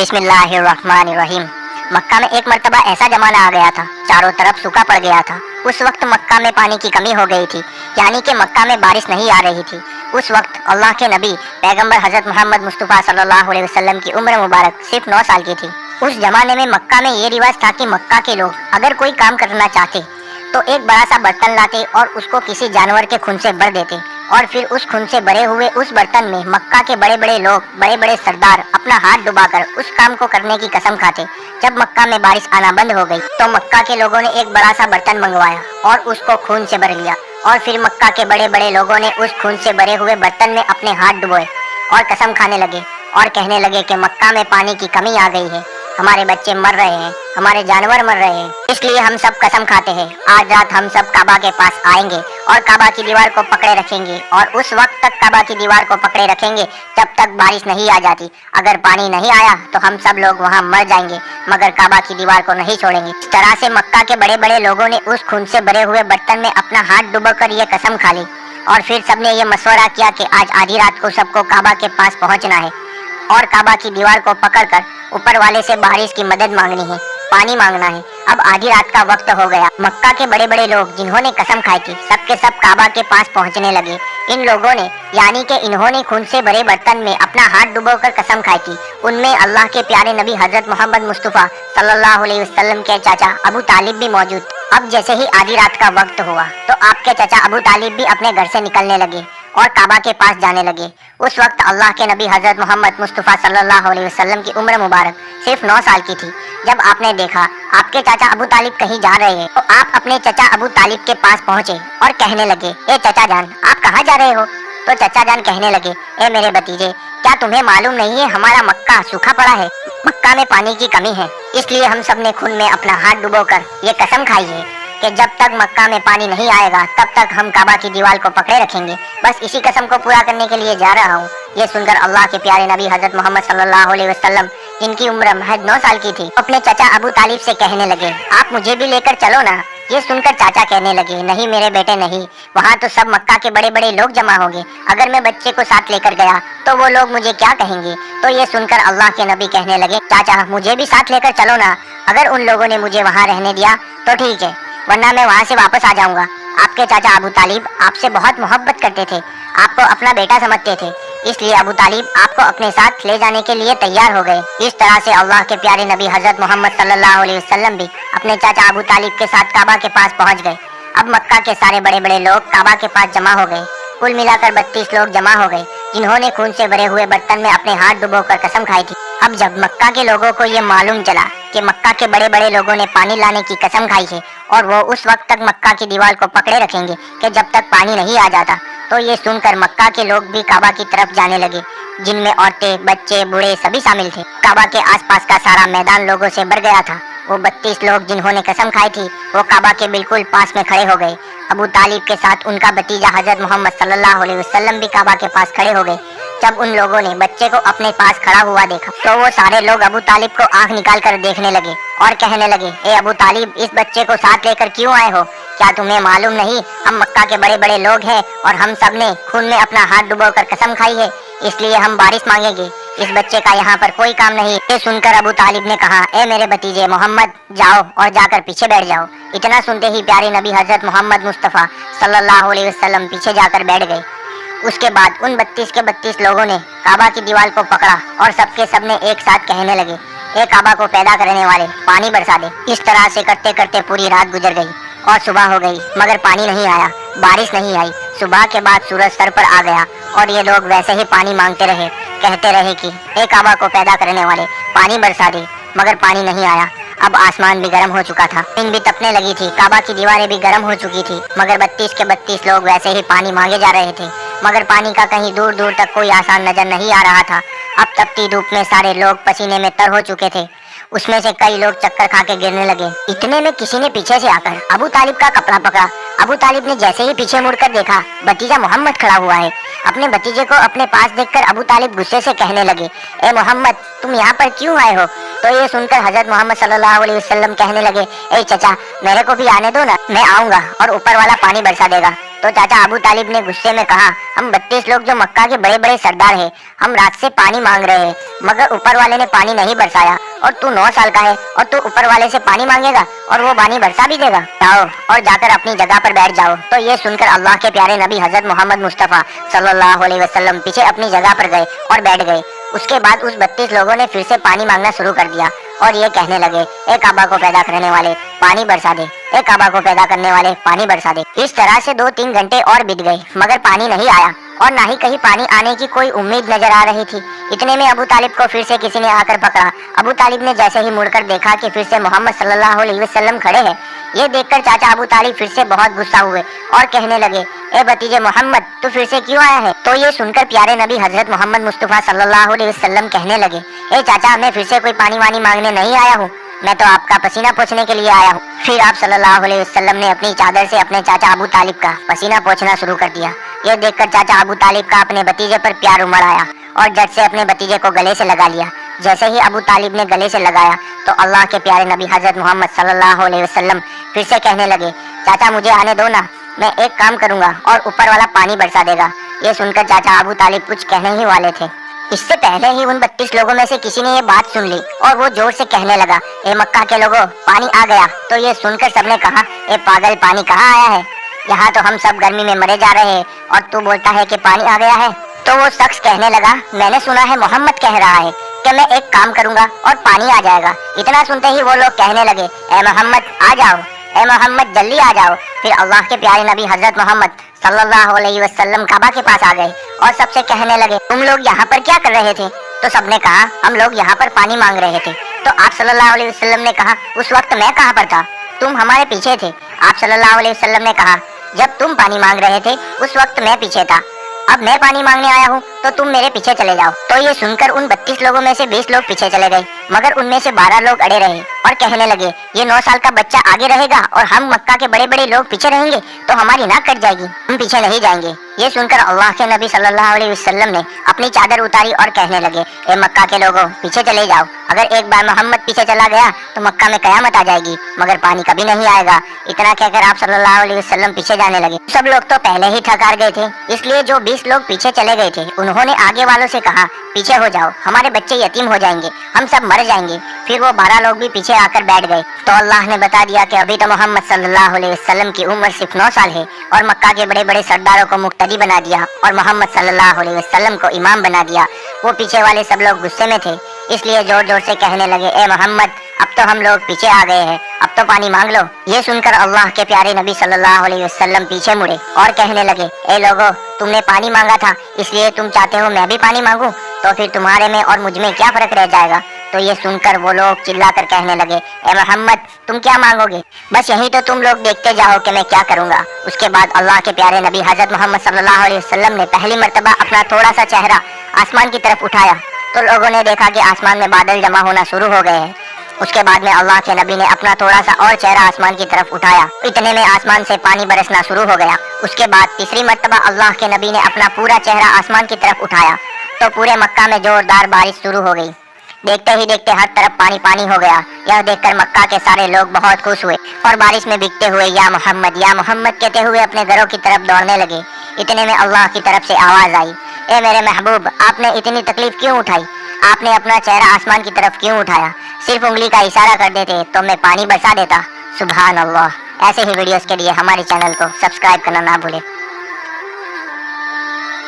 बिस्मिल्लाहिर्रहमानिर्रहीम। मक्का में एक मर्तबा ऐसा जमाना आ गया था, चारों तरफ सूखा पड़ गया था। उस वक्त मक्का में पानी की कमी हो गई थी, यानी कि मक्का में बारिश नहीं आ रही थी। उस वक्त अल्लाह के नबी पैगंबर हजरत मोहम्मद मुस्तफ़ा सल्लल्लाहु अलैहि वसल्लम की उम्र मुबारक सिर्फ 9 साल की थी। उस जमाने में मक्का में ये रिवाज था कि मक्का के लोग अगर कोई काम करना चाहते तो एक बड़ा सा बर्तन लाते और उसको किसी जानवर के खून से भर देते और फिर उस खून से भरे हुए उस बर्तन में मक्का के बड़े बड़े लोग, बड़े बड़े सरदार अपना हाथ डुबाकर उस काम को करने की कसम खाते। जब मक्का में बारिश आना बंद हो गई तो मक्का के लोगों ने एक बड़ा सा बर्तन मंगवाया और उसको खून से भर लिया और फिर मक्का के बड़े बड़े लोगों ने उस खून से भरे हुए बर्तन में अपने हाथ डुबोए और कसम खाने लगे और कहने लगे कि मक्का में पानी की कमी आ गई है, हमारे बच्चे मर रहे हैं, हमारे जानवर मर रहे हैं, इसलिए हम सब कसम खाते हैं आज रात हम सब काबा के पास आएंगे और काबा की दीवार को पकड़े रखेंगे और उस वक्त तक काबा की दीवार को पकड़े रखेंगे जब तक बारिश नहीं आ जाती। अगर पानी नहीं आया तो हम सब लोग वहाँ मर जाएंगे, मगर काबा की दीवार को नहीं छोड़ेंगे। इस तरह से मक्का के बड़े बड़े लोगों ने उस खून से भरे हुए बर्तन में अपना हाथ डुबोकर ये कसम खा ली और फिर सबने ये मशवरा किया कि आज आधी रात को सबको काबा के पास पहुँचना है और काबा की दीवार को पकड़कर ऊपर वाले से बारिश की मदद मांगनी है, पानी मांगना है। अब आधी रात का वक्त हो गया। मक्का के बड़े बड़े लोग जिन्होंने कसम खाई थी सबके सब काबा के पास पहुंचने लगे। इन लोगों ने यानी कि इन्होंने खून से भरे बर्तन में अपना हाथ डुबोकर कसम खाई थी, उनमें अल्लाह के प्यारे नबी हजरत मोहम्मद मुस्तफ़ा सल्लल्लाहु अलैहि वसल्लम के चाचा अबू तालिब भी मौजूद। अब जैसे ही आधी रात का वक्त हुआ तो आपके चाचा अबू तालिब भी अपने घर से निकलने लगे और काबा के पास जाने लगे। उस वक्त अल्लाह के नबी हजरत मोहम्मद मुस्तफ़ा सल्लल्लाहु अलैहि वसल्लम की उम्र मुबारक सिर्फ 9 साल की थी। जब आपने देखा आपके चाचा अबू तालिब कहीं जा रहे हैं तो आप अपने चाचा अबू तालिब के पास पहुंचे और कहने लगे, ए चाचा जान आप कहाँ जा रहे हो? तो चाचा जान कहने लगे, ए मेरे भतीजे क्या तुम्हें मालूम नहीं है हमारा मक्का सूखा पड़ा है, मक्का में पानी की कमी है, इसलिए हम सब ने खून में अपना हाथ डुबोकर ये कसम खाई है कि जब तक मक्का में पानी नहीं आएगा तब तक हम काबा की दीवार को पकड़े रखेंगे। बस इसी कसम को पूरा करने के लिए जा रहा हूँ। ये सुनकर अल्लाह के प्यारे नबी हजरत मोहम्मद सल्लल्लाहु अलैहि वसल्लम जिनकी उम्र महज 9 साल की थी अपने चाचा अबू तालिब से कहने लगे, आप मुझे भी लेकर चलो ना। ये सुनकर चाचा कहने लगे, नहीं मेरे बेटे नहीं, वहाँ तो सब मक्का के बड़े बड़े लोग जमा होंगे, अगर मैं बच्चे को साथ लेकर गया तो वो लोग मुझे क्या कहेंगे? तो ये सुनकर अल्लाह के नबी कहने लगे, चाचा मुझे भी साथ लेकर चलो ना, अगर उन लोगों ने मुझे वहाँ रहने दिया तो ठीक है, वरना मैं वहाँ से वापस आ जाऊंगा। आपके चाचा अबू तालिब आपसे बहुत मोहब्बत करते थे, आपको अपना बेटा समझते थे, इसलिए अबू तालिब आपको अपने साथ ले जाने के लिए तैयार हो गए। इस तरह से अल्लाह के प्यारे नबी हजरत मोहम्मद सल्लल्लाहु अलैहि वसल्लम भी अपने चाचा अबू तालिब के साथ काबा के पास पहुंच गए। अब मक्का के सारे बड़े बड़े लोग काबा के पास जमा हो गए। कुल मिलाकर 32 लोग जमा हो गए जिन्होंने खून से भरे हुए बर्तन में अपने हाथ डुबोकर कसम खाई थी। अब जब मक्का के लोगों को ये मालूम चला कि मक्का के बड़े बड़े लोगों ने पानी लाने की कसम खाई है और वो उस वक्त तक मक्का की दीवार को पकड़े रखेंगे कि जब तक पानी नहीं आ जाता, तो ये सुनकर मक्का के लोग भी काबा की तरफ जाने लगे, जिनमें औरतें, बच्चे, बूढ़े सभी शामिल थे। काबा के आसपास का सारा मैदान लोगों से भर गया था। वो 32 लोग जिन्होंने कसम खाई थी वो काबा के बिल्कुल पास में खड़े हो गए। अबू तालिब के साथ उनका भतीजा हजरत मोहम्मद सल्लल्लाहु अलैहि वसल्लम भी काबा के पास खड़े हो गए। जब उन लोगों ने बच्चे को अपने पास खड़ा हुआ देखा तो वो सारे लोग अबू तालिब को आंख निकाल कर देखने लगे और कहने लगे, ए अबू तालिब इस बच्चे को साथ लेकर क्यों आए हो? क्या तुम्हें मालूम नहीं हम मक्का के बड़े बड़े लोग हैं और हम सब ने खून में अपना हाथ डुबोकर कसम खाई है, इसलिए हम बारिश मांगेंगे, इस बच्चे का यहाँ पर कोई काम नहीं। ये सुनकर अबू तालिब ने कहा, ए मेरे भतीजे मोहम्मद जाओ और जाकर पीछे बैठ जाओ। इतना सुनते ही प्यारे नबी हजरत मोहम्मद मुस्तफ़ा सल्लल्लाहु अलैहि वसल्लम पीछे जाकर बैठ गए। उसके बाद उन 32 के 32 लोगों ने काबा की दीवार को पकड़ा और सबके सब ने एक साथ कहने लगे, ए काबा को पैदा करने वाले पानी बरसा दे। इस तरह से करते करते पूरी रात गुजर गई और सुबह हो गई मगर पानी नहीं आया, बारिश नहीं आई। सुबह के बाद सूरज सर पर आ गया और ये लोग वैसे ही पानी मांगते रहे, कहते रहे कि ए काबा को पैदा करने वाले पानी बरसा दे, मगर पानी नहीं आया। अब आसमान भी गर्म हो चुका था, दिन भी तपने लगी थी, काबा की दीवारें भी गर्म हो चुकी थी, मगर 32 के 32 लोग वैसे ही पानी मांगे जा रहे थे, मगर पानी का कहीं दूर दूर तक कोई आसान नजर नहीं आ रहा था। अब तपती धूप में सारे लोग पसीने में तर हो चुके थे, उसमें से कई लोग चक्कर खा के गिरने लगे। इतने में किसी ने पीछे से आकर अबू तालिब का कपड़ा पकड़ा। अबू तालिब ने जैसे ही पीछे मुड़कर देखा भतीजा मोहम्मद खड़ा हुआ है। अपने भतीजे को अपने पास देखकर अबू तालिब गुस्से से कहने लगे, ए मोहम्मद तुम यहाँ पर क्यों आए हो? तो ये सुनकर हजरत मोहम्मद सल्लल्लाहु अलैहि वसल्लम कहने लगे, ए चचा मेरे को भी आने दो ना, मैं आऊंगा और ऊपर वाला पानी बरसा देगा। तो चाचा अबू तालिब ने गुस्से में कहा, हम 32 लोग जो मक्का के बड़े बड़े सरदार हैं, हम रात से पानी मांग रहे हैं मगर ऊपर वाले ने पानी नहीं बरसाया, और तू 9 साल का है और तू ऊपर वाले से पानी मांगेगा और वो पानी बरसा भी देगा। जाओ और जाकर अपनी जगह पर बैठ जाओ। तो ये सुनकर अल्लाह के प्यारे नबी हजरत मोहम्मद मुस्तफ़ा सल्लल्लाहु अलैहि वसल्लम पीछे अपनी जगह पर गए और बैठ गए। उसके बाद उस 32 लोगों ने फिर से पानी मांगना शुरू कर दिया और ये कहने लगे, ए काबा को पैदा करने वाले पानी बरसा दे, ए काबा को पैदा करने वाले पानी बरसा दे। इस तरह से 2-3 घंटे और बीत गए मगर पानी नहीं आया और ना ही कहीं पानी आने की कोई उम्मीद नजर आ रही थी। इतने में अबू तालिब को फिर से किसी ने आकर पकड़ा। अबू तालिब ने जैसे ही मुड़कर देखा कि फिर से मोहम्मद सल्लल्लाहु अलैहि वसल्लम खड़े हैं। ये देखकर चाचा अबू तालिब फिर से बहुत गुस्सा हुए और कहने लगे, ए भतीजे मोहम्मद, तू फिर से क्यों आया है? तो ये सुनकर प्यारे नबी हजरत मोहम्मद मुस्तफ़ा सल्लल्लाहु अलैहि वसल्लम कहने लगे, ए चाचा, मैं फिर से कोई पानी वानी मांगने नहीं आया हूँ, मैं तो आपका पसीना पोंछने के लिए आया हूँ। फिर आप सल्लल्लाहु अलैहि वसल्लम ने अपनी चादर से अपने चाचा अबू तालिब का पसीना पोंछना शुरू कर दिया। ये देखकर चाचा अबू तालिब का अपने भतीजे पर प्यार उमड़ आया और झट से अपने भतीजे को गले से लगा लिया। जैसे ही अबू तालिब ने गले से लगाया तो अल्लाह के प्यारे नबी हजरत मोहम्मद सल्लल्लाहु अलैहि वसल्लम फिर से कहने लगे, चाचा मुझे आने दो ना, मैं एक काम करूंगा और ऊपर वाला पानी बरसा देगा। ये सुनकर चाचा अबू तालिब कुछ कहने ही वाले थे, इससे पहले ही उन 32 लोगों में से किसी ने ये बात सुन ली और वो जोर से कहने लगा, ए मक्का के लोगों, पानी आ गया। तो ये सुनकर सबने कहा, ए पागल, पानी कहाँ आया है? यहाँ तो हम सब गर्मी में मरे जा रहे हैं और तू बोलता है कि पानी आ गया है। तो वो शख्स कहने लगा, मैंने सुना है मोहम्मद कह रहा है कि मैं एक काम करूंगा और पानी आ जाएगा। इतना सुनते ही वो लोग कहने लगे, ए मोहम्मद आ जाओ, ए मोहम्मद जल्दी आ जाओ। फिर अल्लाह के प्यारे नबी हजरत मोहम्मद सल्लल्लाहु अलैहि वसल्लम काबा के पास आ गए और सबसे कहने लगे, तुम लोग यहाँ पर क्या कर रहे थे? तो सबने कहा, हम लोग यहाँ पर पानी मांग रहे थे। तो आप सल्लल्लाहु अलैहि वसल्लम ने कहा, उस वक्त मैं कहाँ पर था? तुम हमारे पीछे थे। आप सल्लल्लाहु अलैहि वसल्लम ने कहा, जब तुम पानी मांग रहे थे उस वक्त मैं पीछे था, अब मैं पानी मांगने आया हूँ तो तुम मेरे पीछे चले जाओ। तो ये सुनकर उन 32 लोगों में से 20 लोग पीछे चले गए मगर उनमें से 12 लोग अड़े रहे और कहने लगे, ये 9 साल का बच्चा आगे रहेगा और हम मक्का के बड़े बड़े लोग पीछे रहेंगे तो हमारी नाक कट जाएगी, हम पीछे नहीं जाएंगे। ये सुनकर अल्लाह के नबी सल्लल्लाहु अलैहि वसल्लम ने अपनी चादर उतारी और कहने लगे, ए मक्का के लोगों, पीछे चले जाओ। अगर एक बार मोहम्मद पीछे चला गया तो मक्का में कयामत आ जाएगी मगर पानी कभी नहीं आएगा। इतना कहकर आप सल्लल्लाहु अलैहि वसल्लम पीछे जाने लगे। सब लोग तो पहले ही थक हार गए थे, इसलिए जो 20 लोग पीछे चले गए थे उन्होंने आगे वालों से कहा, पीछे हो जाओ, हमारे बच्चे यतीम हो जाएंगे, हम सब मर जाएंगे। फिर वो 12 लोग भी पीछे आकर बैठ गए। तो अल्लाह ने बता दिया कि अभी तो मोहम्मद सल्लल्लाहु अलैहि वसल्लम की उम्र सिर्फ 9 साल है और मक्का के बड़े बड़े सरदारों को मुक्तदी बना दिया और मोहम्मद सल्लल्लाहु अलैहि वसल्लम को इमाम बना दिया। वो पीछे वाले सब लोग गुस्से में थे, इसलिए जोर जोर से कहने लगे, ए मोहम्मद, अब तो हम लोग पीछे आ गए हैं, अब तो पानी मांग लो। ये सुनकर अल्लाह के प्यारे नबी सल्लल्लाहु अलैहि वसल्लम पीछे मुड़े और कहने लगे, ए लोगो, तुमने पानी मांगा था इसलिए तुम चाहते हो मैं भी पानी मांगूं, तो फिर तुम्हारे में और मुझ में क्या फर्क रह जाएगा? तो ये सुनकर वो लोग चिल्लाकर कहने लगे, ए मोहम्मद, तुम क्या मांगोगे? बस यही तो तुम लोग देखते जाओ कि मैं क्या करूंगा। उसके बाद अल्लाह के प्यारे नबी हजरत मोहम्मद सल्लल्लाहु अलैहि वसल्लम ने पहली मर्तबा अपना थोड़ा सा चेहरा आसमान की तरफ उठाया तो लोगों ने देखा कि आसमान में बादल जमा होना शुरू हो गए हैं। उसके बाद में अल्लाह के नबी ने अपना थोड़ा सा और चेहरा आसमान की तरफ उठाया, इतने में आसमान से पानी बरसना शुरू हो गया। उसके बाद तीसरी मर्तबा अल्लाह के नबी ने अपना पूरा चेहरा आसमान की तरफ उठाया तो पूरे मक्का में जोरदार बारिश शुरू हो गई। देखते ही देखते हर तरफ पानी पानी हो गया। यह देखकर मक्का के सारे लोग बहुत खुश हुए और बारिश में भीगते हुए या मोहम्मद कहते हुए अपने घरों की तरफ दौड़ने लगे। इतने में अल्लाह की तरफ से आवाज आई, ए मेरे महबूब, आपने इतनी तकलीफ क्यों उठाई? आपने अपना चेहरा आसमान की तरफ क्यों उठाया? सिर्फ उंगली का इशारा कर देते तो मैं पानी बरसा देता। सुभान अल्लाह। ऐसे ही वीडियोस के लिए हमारे चैनल को सब्सक्राइब करना ना भूले।